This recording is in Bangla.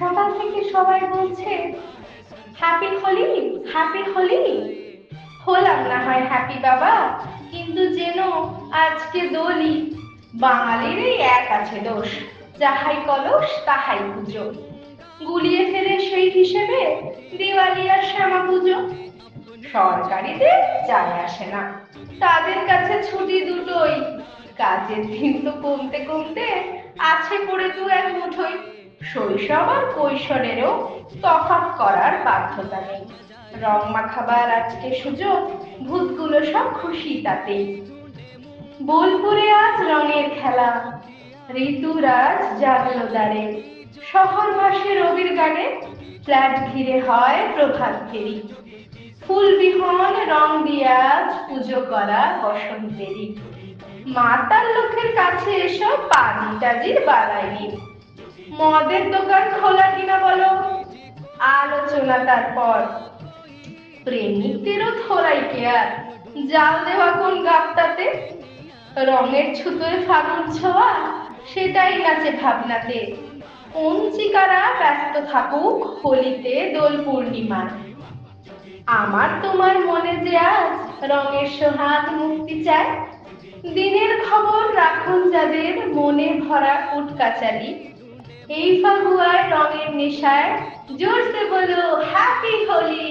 সকাল থেকে সবাই বলছে হ্যাপি হোলি, হ্যাপি হোলি। হলাম না হয় হ্যাপি বাবা, কিন্তু যেন আজকে দোলি। বাঙালির এই এক আছে দোষ, যাহাই কলস তাহাই পুজো। গুলিয়ে ফেলে সেই হিসেবে দিওয়ালি আর শ্যামা পুজো। সরকারিদের যায় আসে না, তাদের কাছে ছুটি দুটোই। কাজের দিন তো কমতে কমতে আছে পড়ে দু এক মুঠোই। শৈশব আর কৈশোরেরও তফাৎ করার বাধ্যতা নেই। রং মাখাবার আজকে সুযোগ, ভূতগুলো সব খুশি তাতেই। বোলপুরে আজ রঙের খেলা, ঋতুরাজ জাগলো দ্বারে। শহর ভাসে রবির গানে, ফ্ল্যাট ঘিরে হয় প্রভাত ফেরি। ফুল বিহন রং দিয়ে আজ পুজো করা বসন্তেরই। মাতাল লোকের কাছে এসব পাজি টাজির বাড়াইনি। মদের দোকান খোলা কিনা বলো, আলোচনা তারপর। প্রেমিকদেরও থোড়াই কেয়ার, জাল দেওয়া কোন গাবটাতে। রঙের ছুতোয় ফাগুন ছোঁয়া, সেটাই নাচে ভাবনাতে। পঞ্চিকারা ব্যস্ত থাকুক হোলিতে দোল পূর্ণিমার। আমার তোমার মনে যে আজ রঙের সোহাগ মুক্তি চায়। দিনের খবর রাখুন যাদের মনে ভরা কুটকাচালি। এই ফাগুয়ার রঙের নেশায় জোরসে বলো হ্যাপি হোলি।